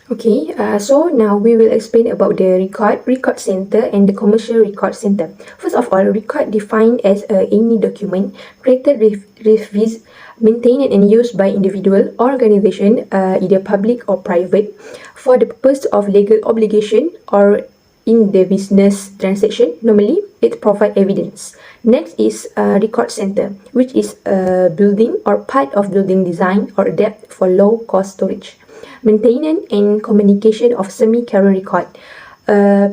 Okay, so now we will explain about the record center and the commercial record center. First of all, record defined as any document created, revised, maintained and used by individual or organization, either public or private, for the purpose of legal obligation or in the business transaction. Normally, it provides evidence. Next is record center, which is a building or part of building design or adapt for low-cost storage, maintenance and communication of semi-current record, uh,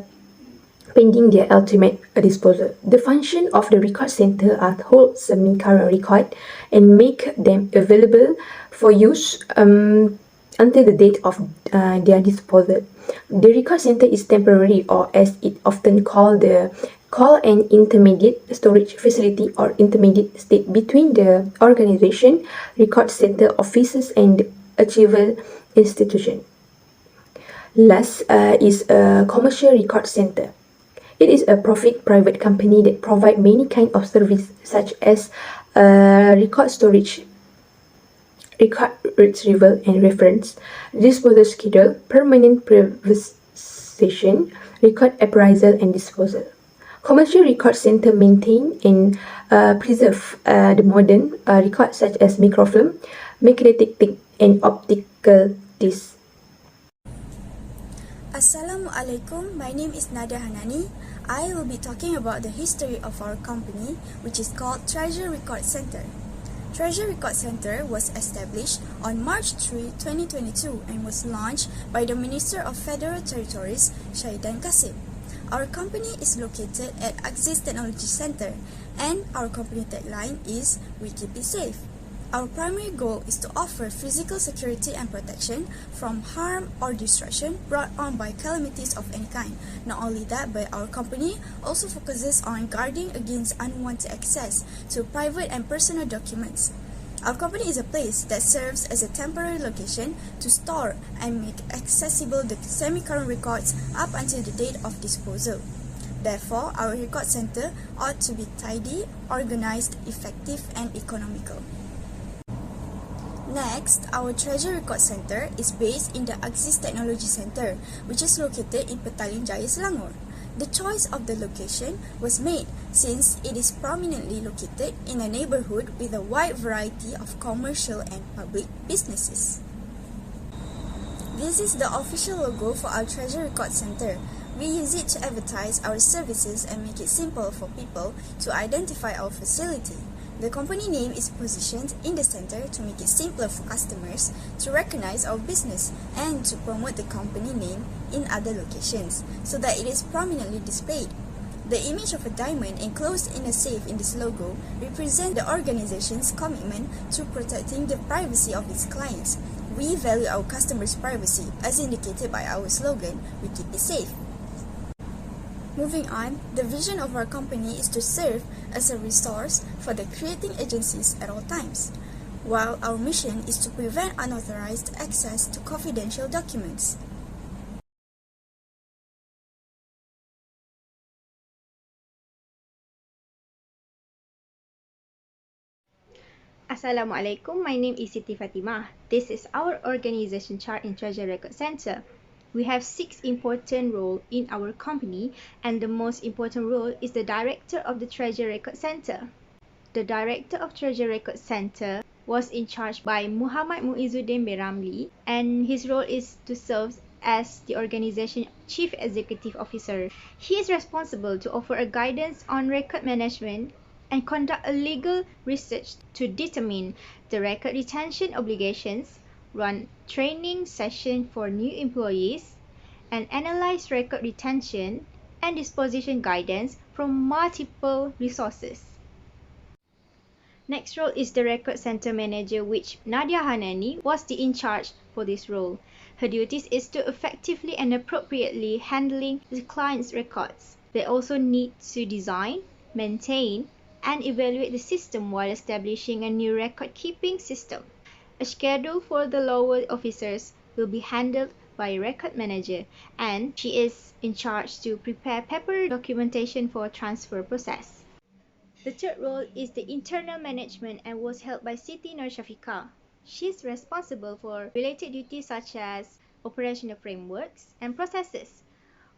pending their ultimate disposal. The function of the record center are to hold semi-current record and make them available for use until the date of their disposal. The record center is temporary, or as it often called, an intermediate storage facility or intermediate state between the organization, record center offices and archival institution. Last is a commercial record center. It is a profit private company that provide many kind of service such as record storage, record retrieval and reference, disposal schedule, permanent preservation, record appraisal and disposal. Commercial record center maintain and preserve the modern records such as microfilm, magnetic tape, and optical disc. Assalamualaikum, my name is Nadia Hanani. I will be talking about the history of our company, which is called Treasure Record Center. Treasure Record Center was established on March 3, 2022 and was launched by the Minister of Federal Territories, Shahidan Kasim. Our company is located at Axis Technology Center and our company tagline is "We Keep It Safe." Our primary goal is to offer physical security and protection from harm or destruction brought on by calamities of any kind. Not only that, but our company also focuses on guarding against unwanted access to private and personal documents. Our company is a place that serves as a temporary location to store and make accessible the semi-current records up until the date of disposal. Therefore, our record center ought to be tidy, organized, effective, and economical. Next, our Treasure Record Center is based in the Axis Technology Center, which is located in Petaling Jaya, Selangor. The choice of the location was made since it is prominently located in a neighborhood with a wide variety of commercial and public businesses. This is the official logo for our Treasure Record Center. We use it to advertise our services and make it simple for people to identify our facility. The company name is positioned in the center to make it simpler for customers to recognize our business and to promote the company name in other locations so that it is prominently displayed. The image of a diamond enclosed in a safe in this logo represents the organization's commitment to protecting the privacy of its clients. We value our customers' privacy as indicated by our slogan, "We Keep It Safe." Moving on, the vision of our company is to serve as a resource for the creating agencies at all times, while our mission is to prevent unauthorized access to confidential documents. Assalamualaikum, my name is Siti Fatimah. This is our organization chart in Treasure Record Center. We have 6 important roles in our company, and the most important role is the Director of the Treasure Record Center. The Director of Treasure Record Center was in charge by Muhammad Muizuddin Beramli, and his role is to serve as the organization Chief Executive Officer. He is responsible to offer a guidance on record management and conduct a legal research to determine the record retention obligations, run training sessions for new employees, and analyze record retention and disposition guidance from multiple resources. Next role is the Record Center Manager, which Nadia Hanani was the in charge for this role. Her duties is to effectively and appropriately handling the client's records. They also need to design, maintain, and evaluate the system while establishing a new record-keeping system. A schedule for the lower officers will be handled by a record manager, and she is in charge to prepare paper documentation for transfer process. The third role is the internal management and was held by Siti Nur Shafiqah. She is responsible for related duties such as operational frameworks and processes.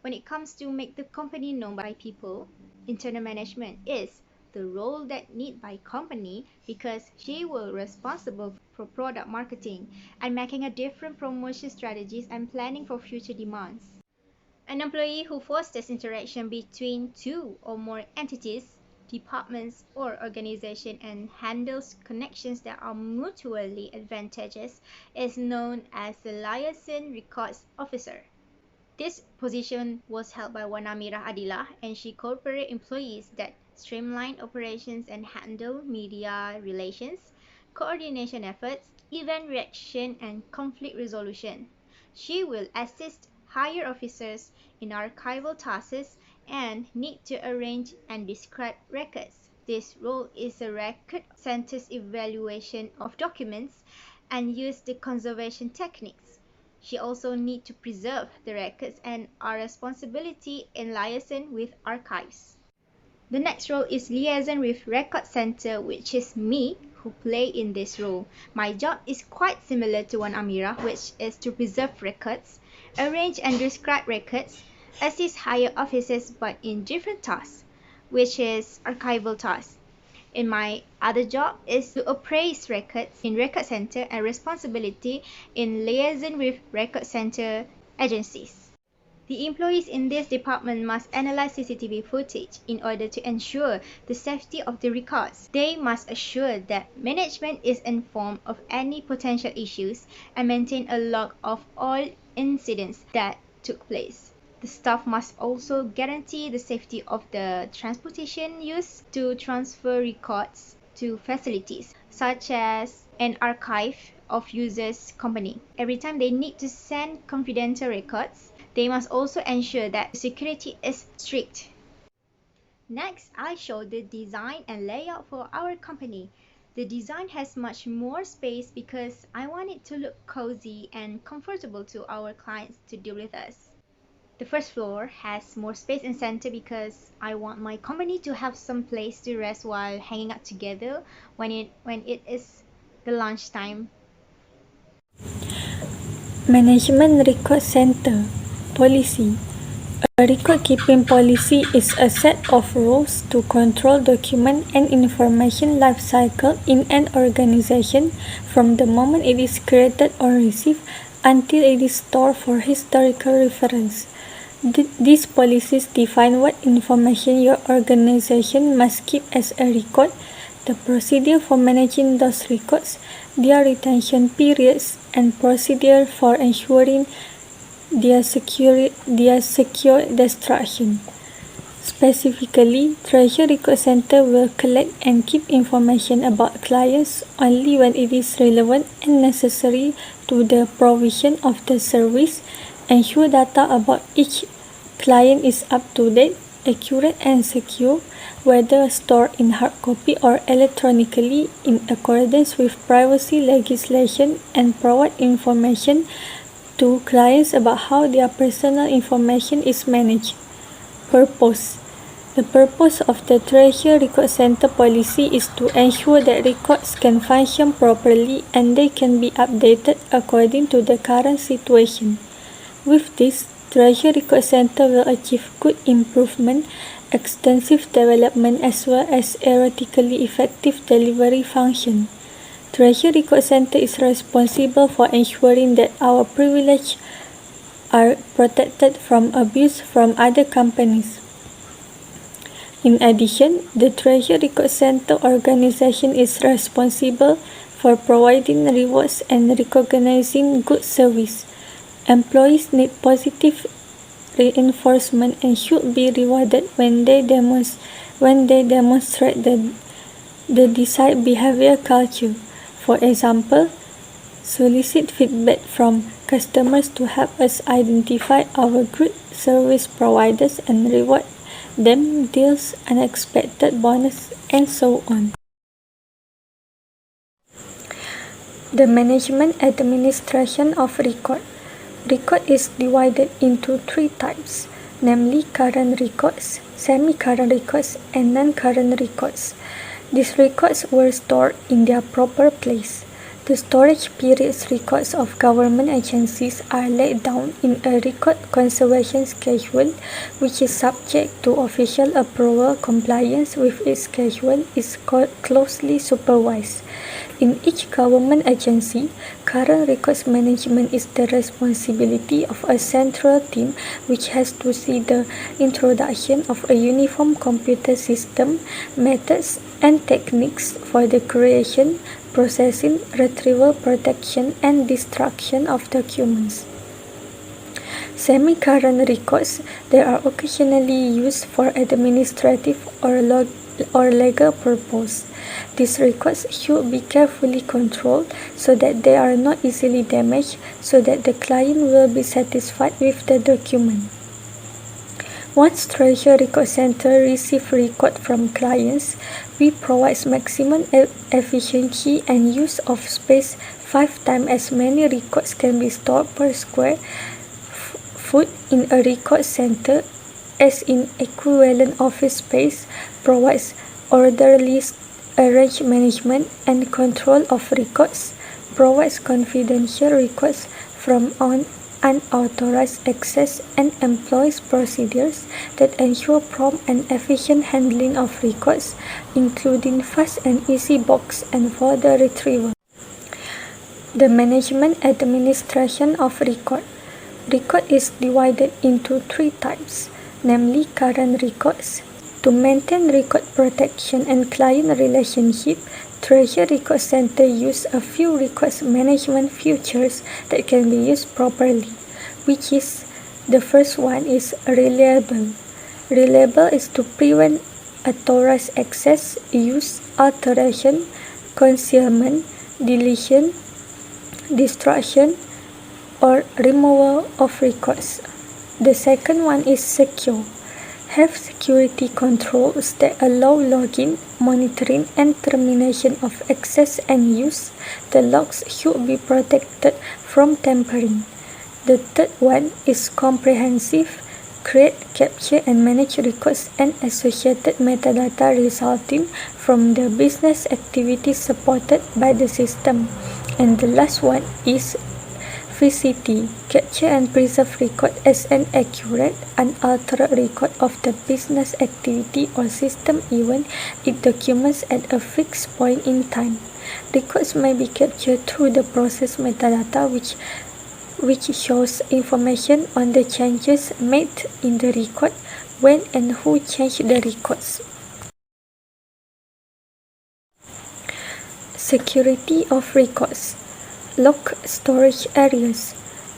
When it comes to make the company known by people, internal management is the role that need by company because she will responsible for product marketing and making a different promotion strategies and planning for future demands. An employee who fosters interaction between two or more entities, departments, or organizations and handles connections that are mutually advantageous is known as the liaison records officer. This position was held by Wan Amirah Adila, and she cooperated employees that streamline operations and handle media relations, coordination efforts, event reaction, and conflict resolution. She will assist higher officers in archival tasks and need to arrange and describe records. This role is a record center's evaluation of documents and use the conservation techniques. She also needs to preserve the records and our responsibility in liaison with archives. The next role is liaison with record center, which is me who play in this role. My job is quite similar to Wan Amirah, which is to preserve records, arrange and describe records, assist higher officers but in different tasks, which is archival tasks. In my other job is to appraise records in record center and responsibility in liaison with record center agencies. The employees in this department must analyze CCTV footage in order to ensure the safety of the records. They must assure that management is informed of any potential issues and maintain a log of all incidents that took place. The staff must also guarantee the safety of the transportation used to transfer records to facilities, such as an archive of users' company. Every time they need to send confidential records, they must also ensure that security is strict. Next, I show the design and layout for our company. The design has much more space because I want it to look cozy and comfortable to our clients to deal with us. The first floor has more space in center because I want my company to have some place to rest while hanging out together when it is the lunchtime. Management Record Center Policy. A record-keeping policy is a set of rules to control document and information lifecycle in an organization from the moment it is created or received until it is stored for historical reference. These policies define what information your organization must keep as a record, the procedure for managing those records, their retention periods, and procedure for ensuring their secure destruction. Specifically, Treasure Record Center will collect and keep information about clients only when it is relevant and necessary to the provision of the service, ensure data about each client is up to date, accurate and secure, whether stored in hard copy or electronically in accordance with privacy legislation, and provide information to clients about how their personal information is managed. Purpose. The purpose of the Treasure Record Center policy is to ensure that records can function properly and they can be updated according to the current situation. With this, Treasure Record Center will achieve good improvement, extensive development as well as erratically effective delivery function. Treasure Record Center is responsible for ensuring that our privileges are protected from abuse from other companies. In addition, the Treasure Record Center organization is responsible for providing rewards and recognizing good service. Employees need positive reinforcement and should be rewarded when they demonstrate the desired behavior culture. For example, solicit feedback from customers to help us identify our good service providers and reward them deals, unexpected bonus, and so on. The management administration of record. Record is divided into three types, namely current records, semi-current records, and non-current records. These records were stored in their proper place. The storage periods records of government agencies are laid down in a record conservation schedule, which is subject to official approval. Compliance with its schedule is closely supervised. In each government agency, current records management is the responsibility of a central team which has to see the introduction of a uniform computer system, methods, and techniques for the creation, processing, retrieval, protection, and destruction of documents. Semi-current records, they are occasionally used for administrative or legal purpose. These records should be carefully controlled so that they are not easily damaged, so that the client will be satisfied with the document. Once Treasure Record Center receives record from clients, we provide maximum efficiency and use of space. 5 times as many records can be stored per square foot in a record center as in equivalent office space, provides orderly arranged management and control of records, provides confidential records from unauthorized access, and employs procedures that ensure prompt and efficient handling of records, including fast and easy box and folder retrieval. The management administration of record. Record is divided into 3 types, namely current records. To maintain record protection and client relationship, Treasure Record Center use a few records management features that can be used properly, which is the first one is reliable. Reliable is to prevent unauthorized access, use, alteration, concealment, deletion, destruction, or removal of records. The second one is secure. Have security controls that allow login, monitoring, and termination of access and use. The logs should be protected from tampering. The third one is comprehensive. Create, capture, and manage records and associated metadata resulting from the business activities supported by the system. And the last one is VCT, capture and preserve record as an accurate, unaltered record of the business activity or system event. It documents at a fixed point in time. Records may be captured through the process metadata, which shows information on the changes made in the record, when and who changed the records. Security of records. Log storage areas.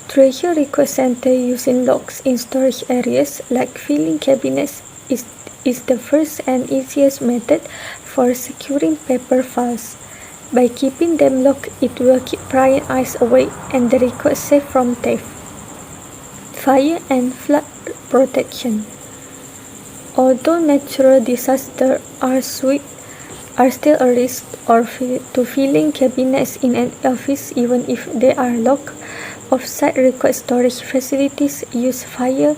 Treasure Record Center using logs in storage areas like filing cabinets is the first and easiest method for securing paper files. By keeping them locked, it will keep prying eyes away and the records safe from theft. Fire and flood protection. Although natural disasters are still a risk to filling cabinets in an office even if they are locked, off-site record storage facilities use fire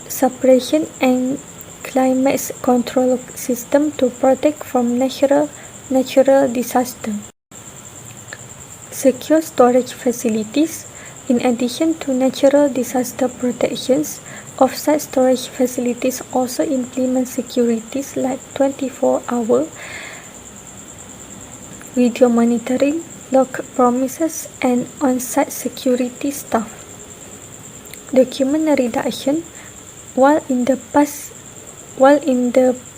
suppression and climate control system to protect from natural disaster. Secure storage facilities. In addition to natural disaster protections, off-site storage facilities also implement securities like 24-hour video monitoring, log promises, and on-site security staff. Document reduction. While in the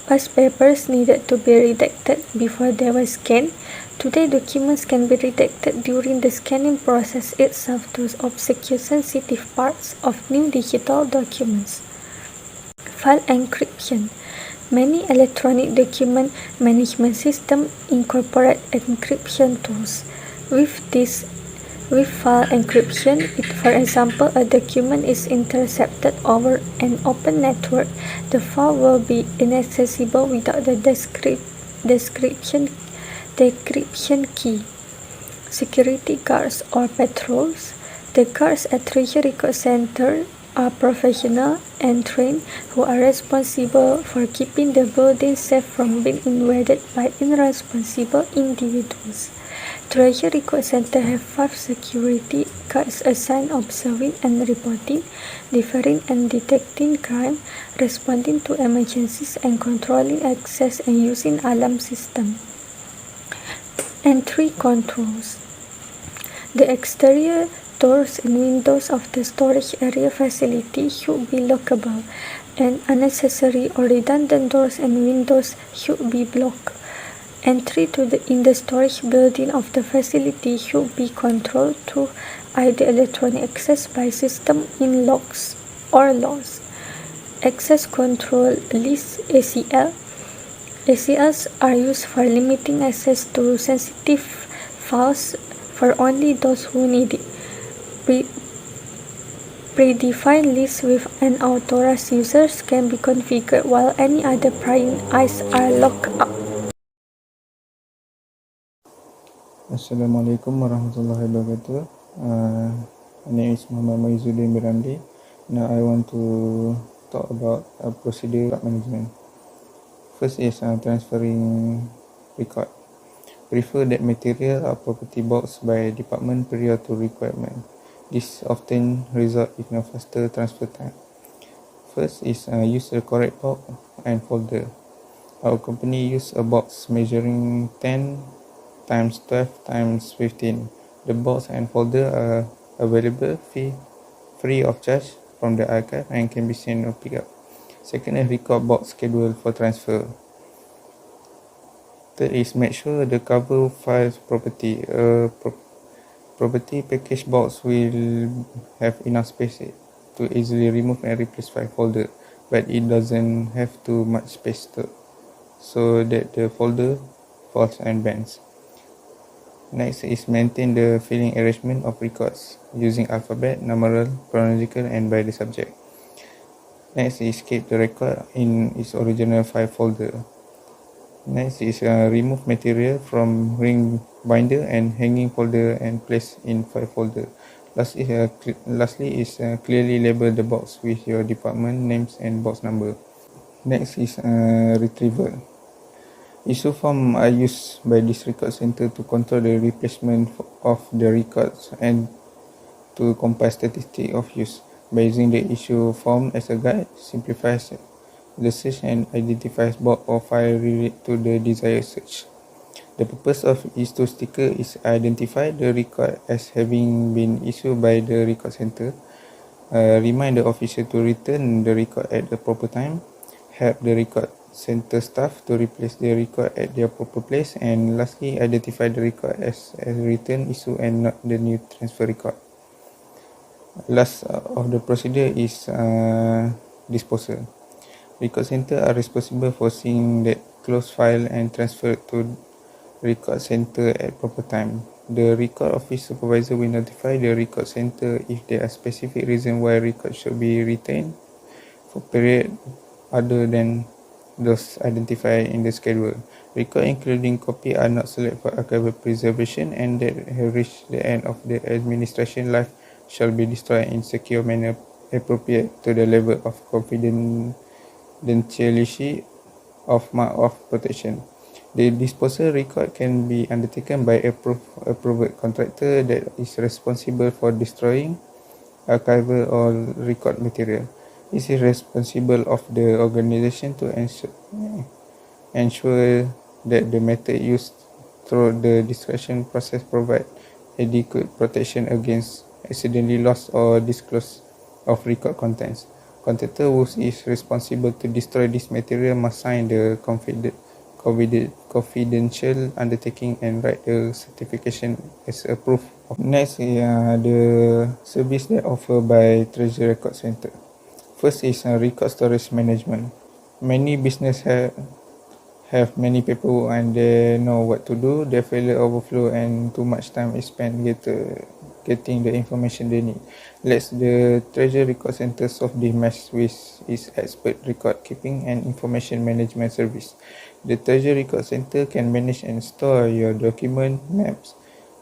past papers needed to be redacted before they were scanned, today documents can be redacted during the scanning process itself to obscure sensitive parts of new digital documents. File encryption. Many electronic document management systems incorporate encryption tools. With file encryption, if, for example, a document is intercepted over an open network, the file will be inaccessible without the decryption key. Security guards or patrols. The guards at Treasure Record Center are professional and trained who are responsible for keeping the building safe from being invaded by irresponsible individuals. Treasure Record Center have 5 security guards assigned observing and reporting, deferring and detecting crime, responding to emergencies and controlling access and using alarm system. Entry controls. The exterior doors and windows of the storage area facility should be lockable, and unnecessary or redundant doors and windows should be blocked. Entry in the storage building of the facility should be controlled through either electronic access by system in locks or laws. Access control list ACL. ACLs are used for limiting access to sensitive files for only those who need it. Predefined lists with unauthorized users can be configured while any other prying eyes are locked out. Assalamualaikum warahmatullahi wabarakatuh. My name is Muhammad Maizuddin Biramli. Now I want to talk about procedure management. First is transferring record. Prefer that material or property box by department prior to requirement. This often result in a faster transfer time. First is use the correct box and folder. Our company use a box measuring 10 times 12 times 15. The box and folder are available free of charge from the archive and can be sent or picked up. Second is record box schedule for transfer. Third is make sure the cover files property. Property package box will have enough space to easily remove and replace file folder, but it doesn't have too much space so that the folder falls and bends. Next is maintain the filing arrangement of records using alphabet, numeral, chronological and by the subject. Next is keep the record in its original file folder. Next is remove material from ring binder and hanging folder and place in file folder. Lastly is clearly label the box with your department names and box number. Next is retrieval. Issue form are used by this record center to control the replacement of the records and to compile statistics of use. By using the issue form as a guide, simplifies the search and identifies box or file related to the desired search. The purpose of issue sticker is identify the record as having been issued by the record center, remind the official to return the record at the proper time, help the record center staff to replace the record at their proper place, and lastly identify the record as a return issue and not the new transfer record. Last of the procedure is disposal. Record center are responsible for seeing that closed file and transfer to record center at proper time. The record office supervisor will notify the record center if there are specific reasons why records should be retained for period other than those identified in the schedule. Records including copy are not selected for archival preservation and that have reached the end of the administration life shall be destroyed in secure manner appropriate to the level of confidentiality of mark of protection. The disposal record can be undertaken by approved contractor that is responsible for destroying archival or record material. It is responsible of the organization to ensure that the method used through the destruction process provide adequate protection against accidentally loss or disclose of record contents. Contractor who is responsible to destroy this material must sign the confidential undertaking and write the certification as a proof. Next is the service that offered by Treasury Record Center. First is record storage management. Many businesses have many paperwork and they know what to do. They failure overflow and too much time is spent getting the information they need. Let the Treasury Record Center solve this mess with its expert record keeping and information management service. The Treasury Record Center can manage and store your document, maps,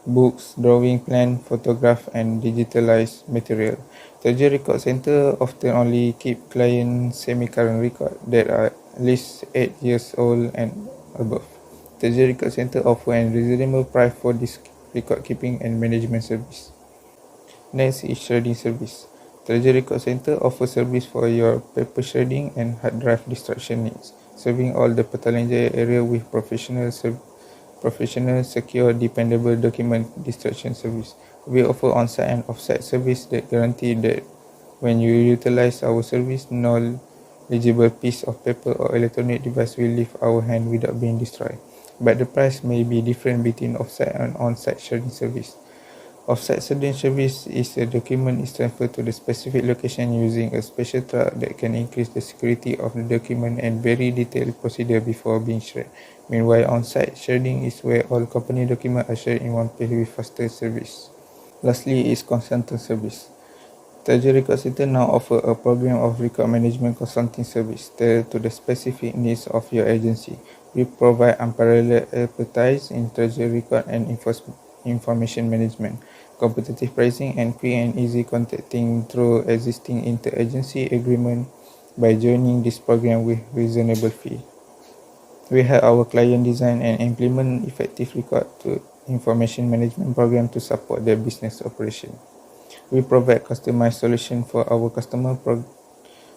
books, drawing, plan, photograph and digitalized material. Treasury Record Center often only keep client semi-current record that are at least 8 years old and above. Treasury Record Center offer a reasonable price for this record keeping and management service. Next is shredding service. Treasury Record Center offers service for your paper shredding and hard drive destruction needs, serving all the Petaling Jaya area with professional, secure, dependable document destruction service. We offer on-site and off-site service that guarantee that when you utilize our service, no legible piece of paper or electronic device will leave our hand without being destroyed. But the price may be different between off-site and on-site shredding service. Off-site shredding service is a document is transferred to the specific location using a special truck that can increase the security of the document and very detailed procedure before being shredded. Meanwhile, on-site shredding is where all company documents are shared in one place with faster service. Lastly is consultant service. Treasury Record Center now offer a program of record management consulting service tailored to the specific needs of your agency. We provide unparalleled expertise in treasury record and information management, competitive pricing, and quick and easy contacting through existing interagency agreement by joining this program with reasonable fee. We help our client design and implement effective record to information management program to support their business operation. We provide customized solution for our customer.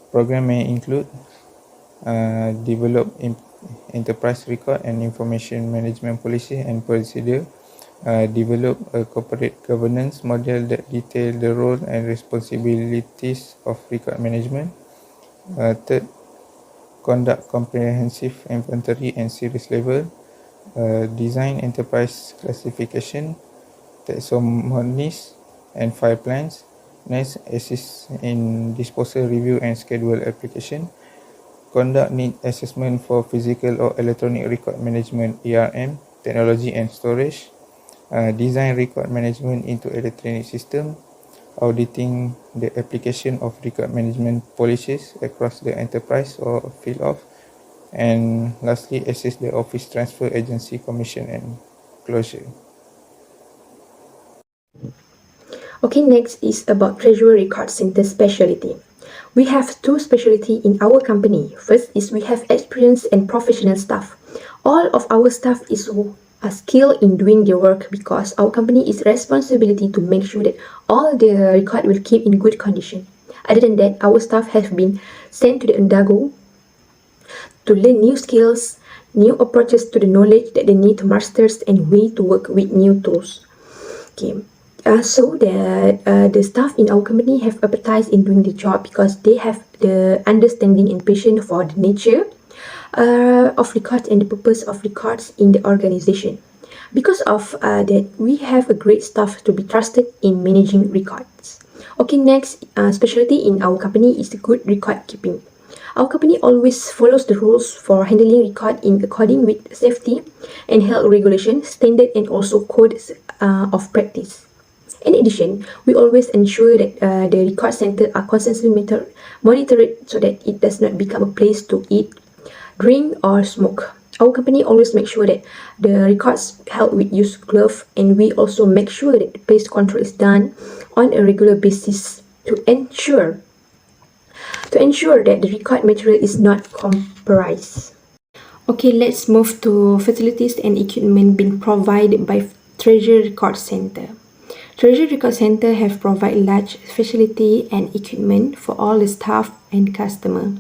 Program may include develop enterprise record and information management policy and procedure, develop a corporate governance model that detail the role and responsibilities of record management. Third, conduct comprehensive inventory and series level, design enterprise classification, taxonomies, and file plans. Next, assist in disposal review and schedule application. Conduct need assessment for physical or electronic record management ERM technology and storage. Design record management into electronic system. Auditing the application of record management policies across the enterprise or field of. And lastly, assist the office transfer agency commission and closure. Okay, next is about Treasury Record Center specialty. We have two specialty in our company. First is we have experienced and professional staff. All of our staff is skilled in doing their work because our company is responsibility to make sure that all the record will keep in good condition. Other than that, our staff have been sent to the undergo to learn new skills, new approaches to the knowledge that they need to master and way to work with new tools. Okay. So that the staff in our company have appetite in doing the job because they have the understanding and passion for the nature of records and the purpose of records in the organization. Because of that, we have a great staff to be trusted in managing records. Okay, next specialty in our company is the good record keeping. Our company always follows the rules for handling record in according with safety and health regulation, standard, and also codes of practice. In addition, we always ensure that the record center are constantly monitored so that it does not become a place to eat, drink, or smoke. Our company always makes sure that the records held with use glove, and we also make sure that the pest control is done on a regular basis to ensure that the record material is not compromised. Okay, let's move to facilities and equipment being provided by Treasury Record Center. Treasury Record Center have provided large facility and equipment for all the staff and customer.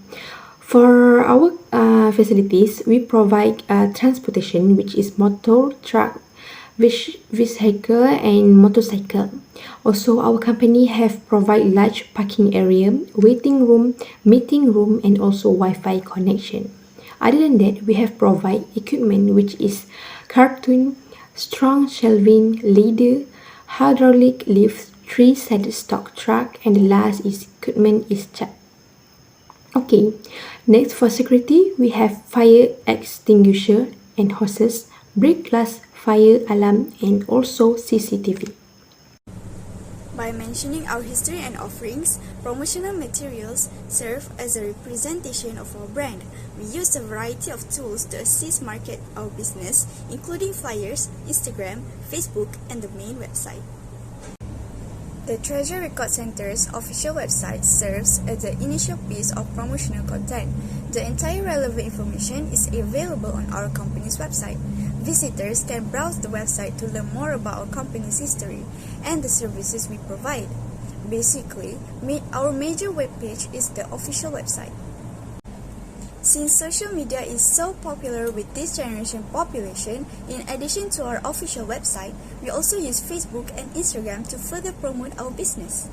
For our facilities, we provide transportation, which is motor, truck, vehicle, and motorcycle. Also, our company have provide large parking area, waiting room, meeting room, and also Wi-Fi connection. Other than that, we have provide equipment which is cartoon, strong shelving, ladder, hydraulic lift, 3-sided stock truck, and the last is equipment is chat. Okay, next for security, we have fire extinguisher and hoses, break glass, fire alarm, and also CCTV. By mentioning our history and offerings, promotional materials serve as a representation of our brand. We use a variety of tools to assist market our business, including flyers, Instagram, Facebook, and the main website. The Treasury Record Center's official website serves as the initial piece of promotional content. The entire relevant information is available on our company's website. Visitors can browse the website to learn more about our company's history and the services we provide. Basically, our major webpage is the official website. Since social media is so popular with this generation population, in addition to our official website, we also use Facebook and Instagram to further promote our business.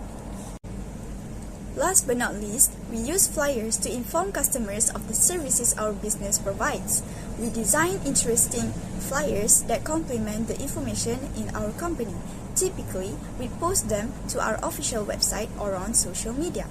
Last but not least, we use flyers to inform customers of the services our business provides. We design interesting flyers that complement the information in our company. Typically, we post them to our official website or on social media.